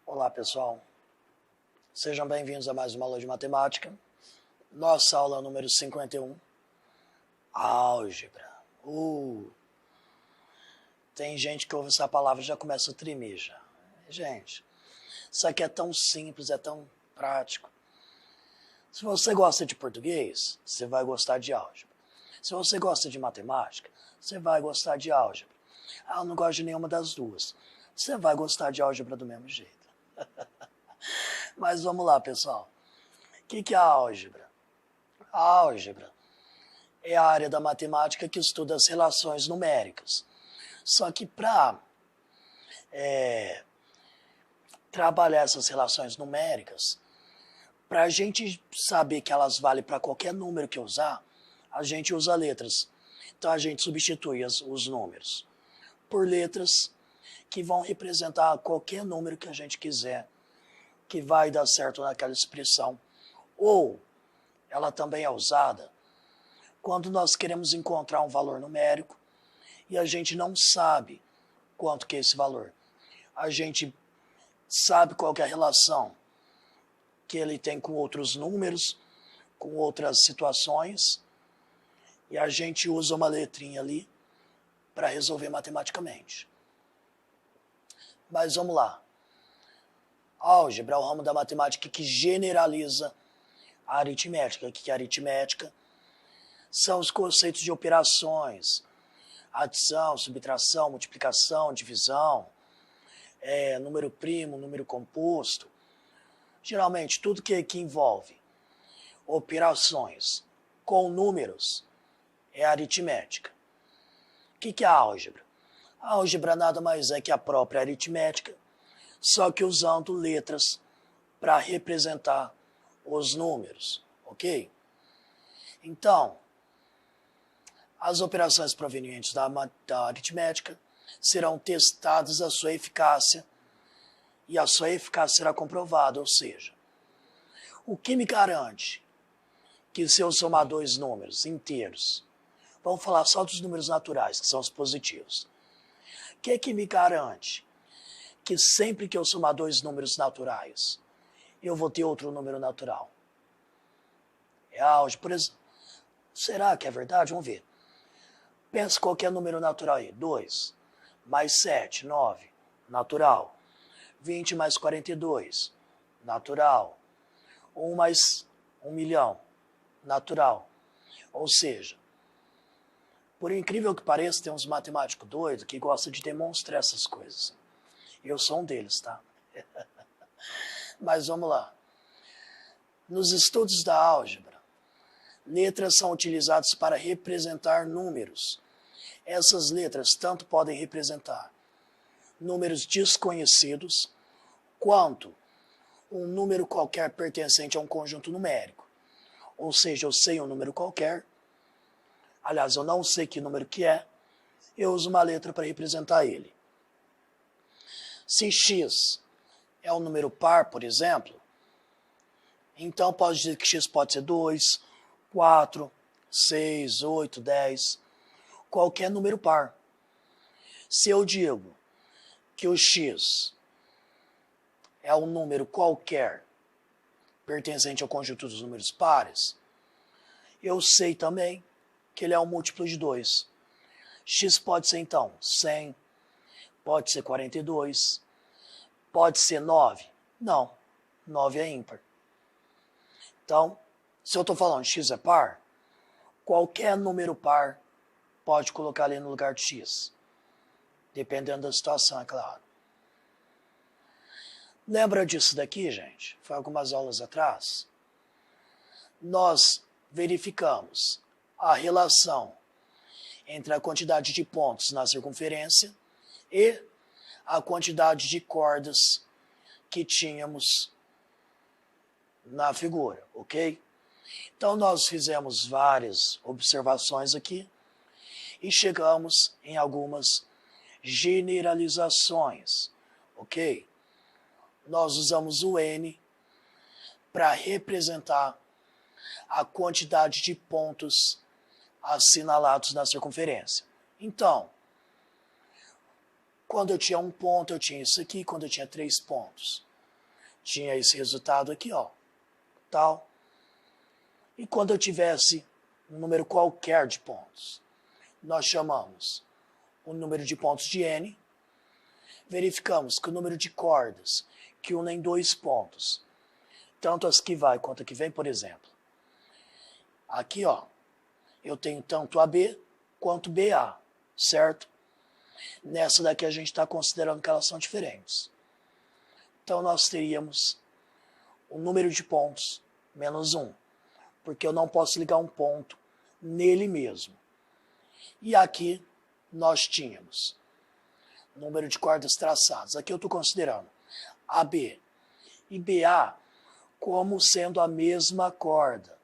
Olá pessoal, sejam bem-vindos a mais uma aula de matemática. Nossa aula número 51, álgebra. Tem gente que ouve essa palavra e já começa a tremer já. Gente, isso aqui é tão simples, é tão prático. Se você gosta de português, você vai gostar de álgebra. Se você gosta de matemática, você vai gostar de álgebra. Eu não gosto de nenhuma das duas. Você vai gostar de álgebra do mesmo jeito. Mas vamos lá, pessoal. O que é a álgebra? A álgebra é a área da matemática que estuda as relações numéricas. Só que para trabalhar essas relações numéricas, para a gente saber que elas valem para qualquer número que usar, a gente usa letras. Então a gente substitui os números por letras que vão representar qualquer número que a gente quiser, que vai dar certo naquela expressão. Ou ela também é usada quando nós queremos encontrar um valor numérico e a gente não sabe quanto que é esse valor. A gente sabe qual que é a relação que ele tem com outros números, com outras situações, e a gente usa uma letrinha ali para resolver matematicamente. Mas vamos lá. A álgebra é o ramo da matemática que generaliza a aritmética. O que é aritmética? São os conceitos de operações, adição, subtração, multiplicação, divisão, número primo, número composto. Geralmente, tudo que envolve operações com números é aritmética. O que é a álgebra? A álgebra nada mais é que a própria aritmética, só que usando letras para representar os números, ok? Então, as operações provenientes da aritmética serão testadas a sua eficácia e a sua eficácia será comprovada, ou seja, o que me garante que se eu somar dois números inteiros, vamos falar só dos números naturais, que são os positivos, o que me garante que sempre que eu somar dois números naturais, eu vou ter outro número natural? É a álgebra, por exemplo. Será que é verdade? Vamos ver. Pensa qualquer número natural aí. 2 mais 7, 9, natural. 20 mais 42, natural. 1 mais 1 milhão, natural. Ou seja, por incrível que pareça, tem uns matemáticos doidos que gostam de demonstrar essas coisas. Eu sou um deles, tá? Mas vamos lá. Nos estudos da álgebra, letras são utilizadas para representar números. Essas letras tanto podem representar números desconhecidos, quanto um número qualquer pertencente a um conjunto numérico. Ou seja, eu sei um número qualquer, aliás, eu não sei que número que é, eu uso uma letra para representar ele. Se x é um número par, por exemplo, então pode dizer que x pode ser 2, 4, 6, 8, 10, qualquer número par. Se eu digo que o x é um número qualquer pertencente ao conjunto dos números pares, eu sei também que ele é um múltiplo de 2. X pode ser, então, 100, pode ser 42, pode ser 9. Não, 9 é ímpar. Então, se eu estou falando x é par, qualquer número par pode colocar ali no lugar de x. Dependendo da situação, é claro. Lembra disso daqui, gente? Foi algumas aulas atrás. Nós verificamos a relação entre a quantidade de pontos na circunferência e a quantidade de cordas que tínhamos na figura, ok? Então nós fizemos várias observações aqui e chegamos em algumas generalizações, ok? Nós usamos o n para representar a quantidade de pontos assinalados na circunferência. Então, quando eu tinha um ponto, eu tinha isso aqui. Quando eu tinha 3 pontos, tinha esse resultado aqui, ó, tal. E quando eu tivesse um número qualquer de pontos, nós chamamos o número de pontos de n, verificamos que o número de cordas que unem dois pontos, tanto as que vai quanto a que vem, por exemplo, aqui, ó, eu tenho tanto AB quanto BA, certo? Nessa daqui a gente está considerando que elas são diferentes. Então nós teríamos o número de pontos menos 1, porque eu não posso ligar um ponto nele mesmo. E aqui nós tínhamos o número de cordas traçadas. Aqui eu estou considerando AB e BA como sendo a mesma corda.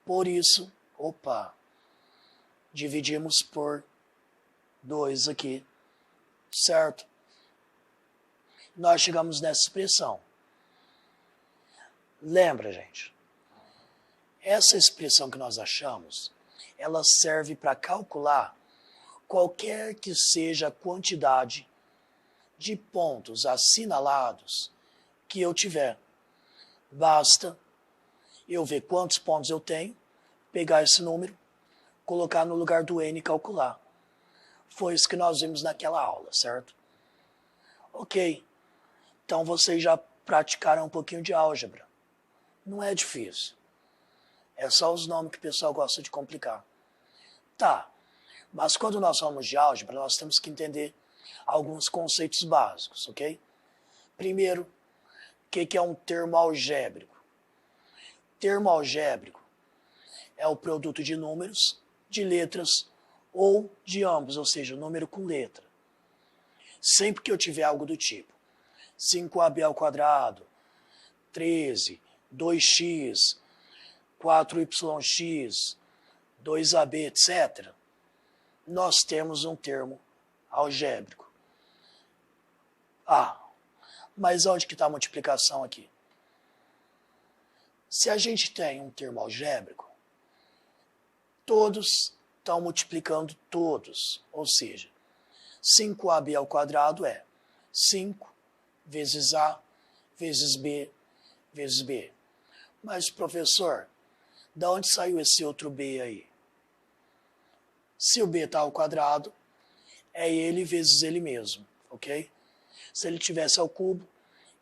Por isso, dividimos por 2 aqui, certo? Nós chegamos nessa expressão. Lembra, gente? Essa expressão que nós achamos, ela serve para calcular qualquer que seja a quantidade de pontos assinalados que eu tiver. Basta eu ver quantos pontos eu tenho, pegar esse número, colocar no lugar do n e calcular. Foi isso que nós vimos naquela aula, certo? Ok, então vocês já praticaram um pouquinho de álgebra. Não é difícil. É só os nomes que o pessoal gosta de complicar. Tá, mas quando nós falamos de álgebra, nós temos que entender alguns conceitos básicos, ok? Primeiro, o que é um termo algébrico? Termo algébrico é o produto de números, de letras ou de ambos, ou seja, número com letra. Sempre que eu tiver algo do tipo 5ab ao quadrado, 13, 2x, 4yx, 2ab, etc., nós temos um termo algébrico. Mas onde que está a multiplicação aqui? Se a gente tem um termo algébrico, todos estão multiplicando todos, ou seja, 5ab ao quadrado é 5 vezes a vezes b vezes b. Mas, professor, de onde saiu esse outro b aí? Se o b está ao quadrado, é ele vezes ele mesmo, ok? Se ele tivesse ao cubo,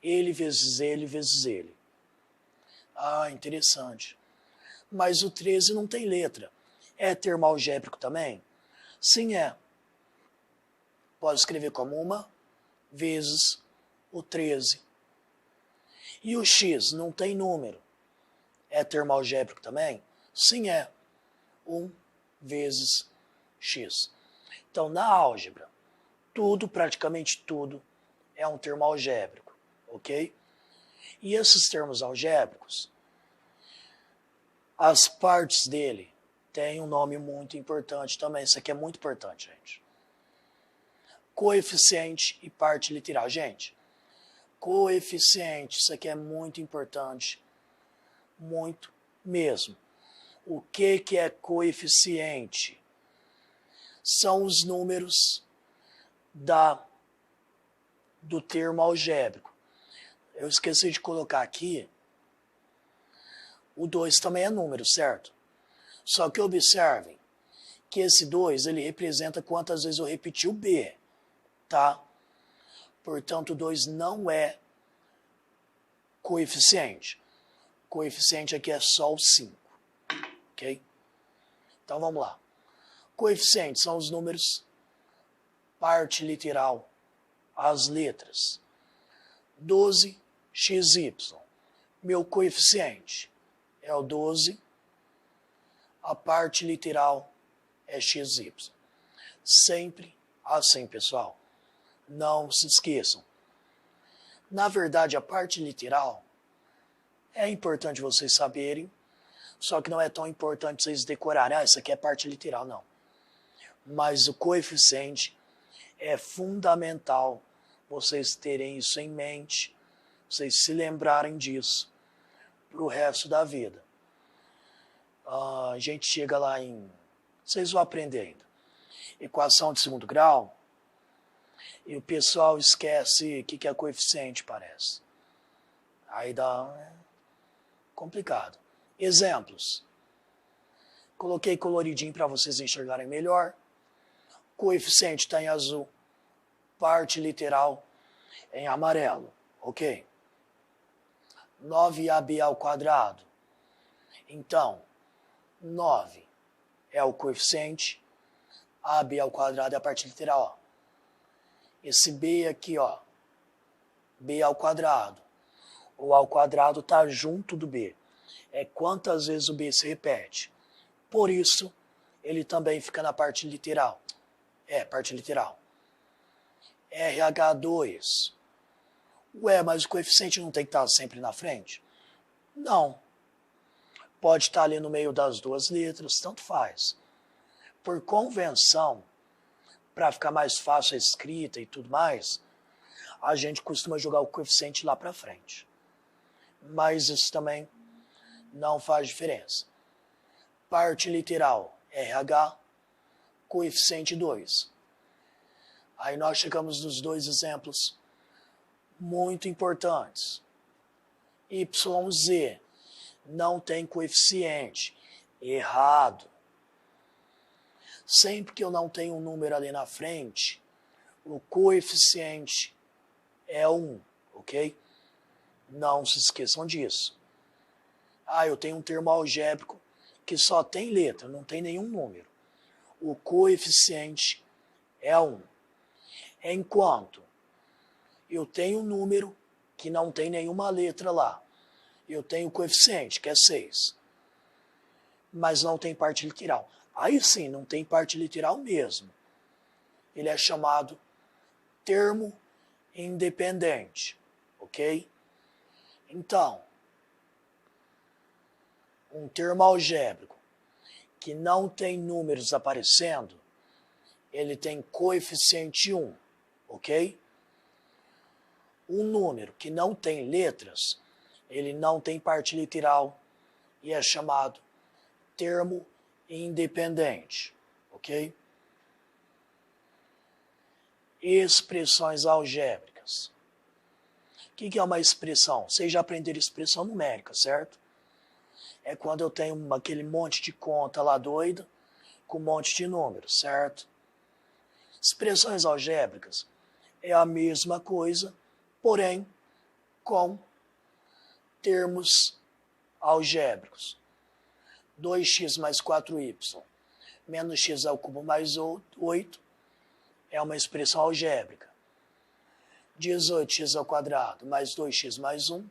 ele vezes ele vezes ele. Interessante. Mas o 13 não tem letra. É termo algébrico também? Sim, é. Pode escrever como 1 vezes o 13. E o x não tem número. É termo algébrico também? Sim, é. 1 vezes x. Então, na álgebra, tudo, praticamente tudo, é um termo algébrico, ok? E esses termos algébricos, as partes dele têm um nome muito importante também. Isso aqui é muito importante, gente. Coeficiente e parte literal. Gente, coeficiente, isso aqui é muito importante. Muito mesmo. O que é coeficiente? São os números do termo algébrico. Eu esqueci de colocar aqui, o 2 também é número, certo? Só que observem que esse 2, ele representa quantas vezes eu repeti o B, tá? Portanto, o 2 não é coeficiente. Coeficiente aqui é só o 5, ok? Então vamos lá. Coeficientes são os números, parte literal, as letras. 12xy. Meu coeficiente é o 12, a parte literal é xy. Sempre assim, pessoal. Não se esqueçam. Na verdade, a parte literal é importante vocês saberem, só que não é tão importante vocês decorarem. Isso aqui é parte literal, não. Mas o coeficiente é fundamental vocês terem isso em mente, vocês se lembrarem disso para o resto da vida. A gente chega lá em... Vocês vão aprender ainda. Equação de segundo grau, e o pessoal esquece o que é coeficiente, parece. Aí dá complicado. Exemplos. Coloquei coloridinho para vocês enxergarem melhor. Coeficiente está em azul. Parte literal em amarelo. Ok? 9ab ao quadrado. Então, 9 é o coeficiente. AB ao quadrado é a parte literal. Ó. Esse B aqui, ó. B ao quadrado. O ao quadrado está junto do B. É quantas vezes o B se repete. Por isso, ele também fica na parte literal. Parte literal. RH2. Ué, mas o coeficiente não tem que estar sempre na frente? Não. Pode estar ali no meio das duas letras, tanto faz. Por convenção, para ficar mais fácil a escrita e tudo mais, a gente costuma jogar o coeficiente lá para frente. Mas isso também não faz diferença. Parte literal, RH, coeficiente 2. Aí nós chegamos nos dois exemplos muito importantes. YZ não tem coeficiente. Errado. Sempre que eu não tenho um número ali na frente, o coeficiente é 1, ok? Não se esqueçam disso. Eu tenho um termo algébrico que só tem letra, não tem nenhum número. O coeficiente é 1. Enquanto eu tenho um número que não tem nenhuma letra lá. Eu tenho o coeficiente, que é 6. Mas não tem parte literal. Aí sim, não tem parte literal mesmo. Ele é chamado termo independente, ok? Então, um termo algébrico que não tem números aparecendo, ele tem coeficiente 1, ok? Um número que não tem letras, ele não tem parte literal e é chamado termo independente, ok? Expressões algébricas. O que é uma expressão? Vocês já aprenderam expressão numérica, certo? É quando eu tenho aquele monte de conta lá doida com um monte de números, certo? Expressões algébricas é a mesma coisa, porém com termos algébricos. 2x mais 4y menos x ao cubo mais 8 é uma expressão algébrica. 18x ao quadrado mais 2x mais 1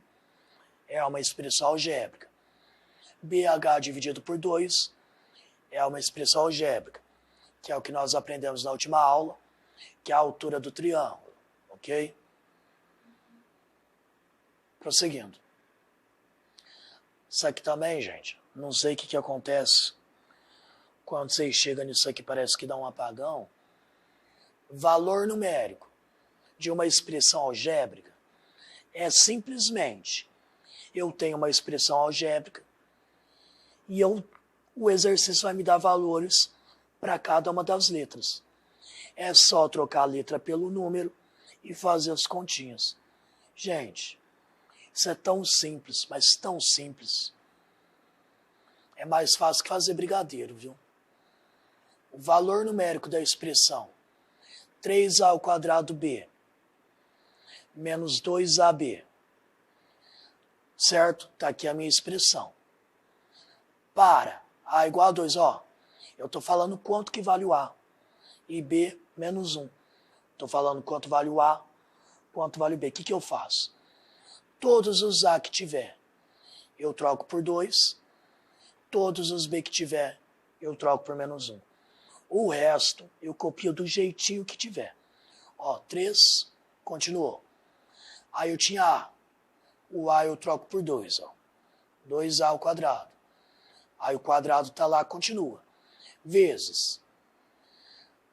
é uma expressão algébrica. BH dividido por 2 é uma expressão algébrica, que é o que nós aprendemos na última aula, que é a altura do triângulo, ok? Prosseguindo. Isso aqui também, gente, não sei o que acontece quando vocês chegam nisso aqui, parece que dá um apagão. Valor numérico de uma expressão algébrica é simplesmente eu tenho uma expressão algébrica e o exercício vai me dar valores para cada uma das letras. É só trocar a letra pelo número e fazer as continhas. Gente, isso é tão simples, mas tão simples. É mais fácil que fazer brigadeiro, viu? O valor numérico da expressão 3a ao quadrado b menos 2ab. Certo? Está aqui a minha expressão. Para a igual a 2, ó. Eu estou falando quanto que vale o a. E b menos 1. Estou falando quanto vale o a, quanto vale o b. O que eu faço? Todos os a que tiver, eu troco por 2. Todos os b que tiver, eu troco por menos 1. O resto, eu copio do jeitinho que tiver. Ó, 3, continuou. Aí eu tinha a. O a eu troco por 2, ó. 2a ao quadrado. Aí o quadrado está lá, continua. Vezes.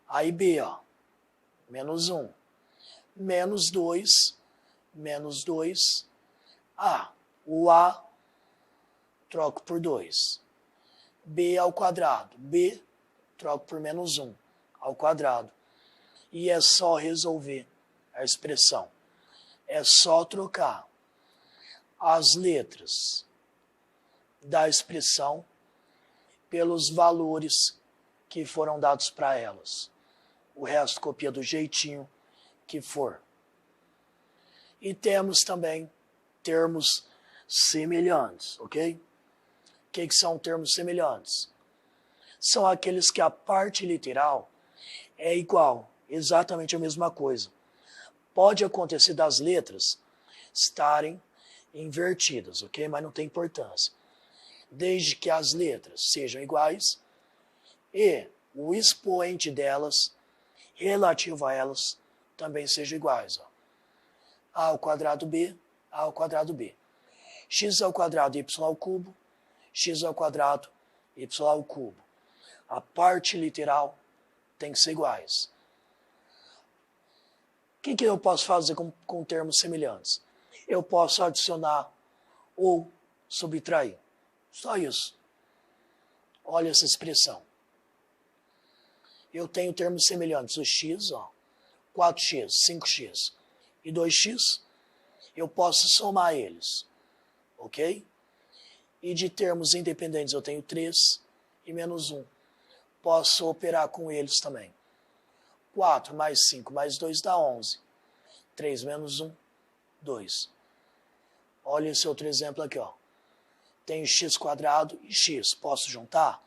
Aí b, ó. Menos 1. Menos 2. Menos 2. A. O a troco por 2. B ao quadrado. B troco por menos 1 ao quadrado. E é só resolver a expressão. É só trocar as letras da expressão pelos valores que foram dados para elas. O resto copia do jeitinho que for. E temos também termos semelhantes, ok? O que são termos semelhantes? São aqueles que a parte literal é igual, exatamente a mesma coisa. Pode acontecer das letras estarem invertidas, ok? Mas não tem importância. Desde que as letras sejam iguais e o expoente delas, relativo a elas, também sejam iguais. Ó. A ao quadrado B, A ao quadrado B. X ao quadrado, Y ao cubo, X ao quadrado, Y ao cubo. A parte literal tem que ser iguais. O que eu posso fazer com termos semelhantes? Eu posso adicionar ou subtrair. Só isso. Olha essa expressão. Eu tenho termos semelhantes. O x, ó, 4x, 5x e 2x. Eu posso somar eles. Ok? E de termos independentes eu tenho 3 e menos 1. Posso operar com eles também. 4 mais 5 mais 2 dá 11. 3 menos 1, 2. Olha esse outro exemplo aqui, ó. Tenho x quadrado e x. Posso juntar?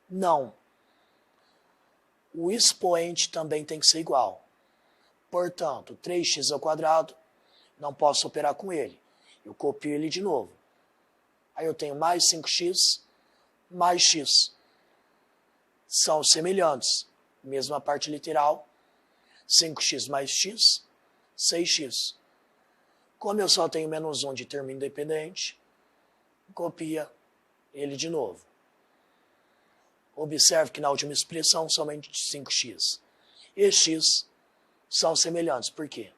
Não. O expoente também tem que ser igual. Portanto, 3x ao quadrado, não posso operar com ele. Eu copio ele de novo. Aí eu tenho mais 5x mais x. São semelhantes. Mesma parte literal. 5x mais x, 6x. Como eu só tenho menos 1 de termo independente, copia ele de novo. Observe que na última expressão somente 5x e x são semelhantes. Por quê?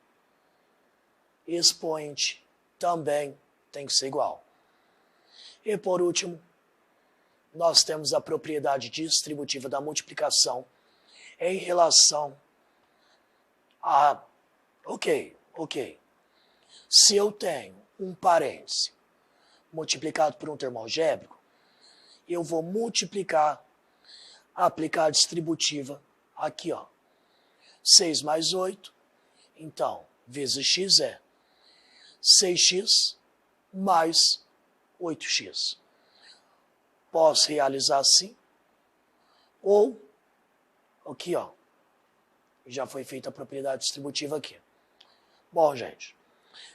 Expoente também tem que ser igual. E por último, nós temos a propriedade distributiva da multiplicação em relação a... Ok. Se eu tenho um parêntese multiplicado por um termo algébrico, eu vou multiplicar, aplicar a distributiva aqui, ó. 6 mais 8, então, vezes x é 6x mais 8x. Posso realizar assim, ou, aqui, ó, já foi feita a propriedade distributiva aqui. Bom, gente,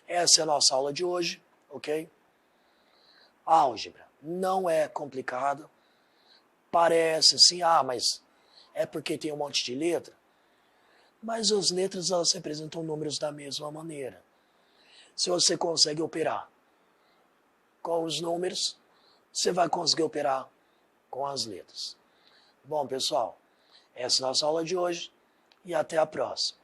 essa é a nossa aula de hoje, ok? A álgebra não é complicada. Parece assim, mas é porque tem um monte de letra. Mas as letras, elas representam números da mesma maneira. Se você consegue operar com os números, você vai conseguir operar com as letras. Bom, pessoal, essa é a nossa aula de hoje e até a próxima.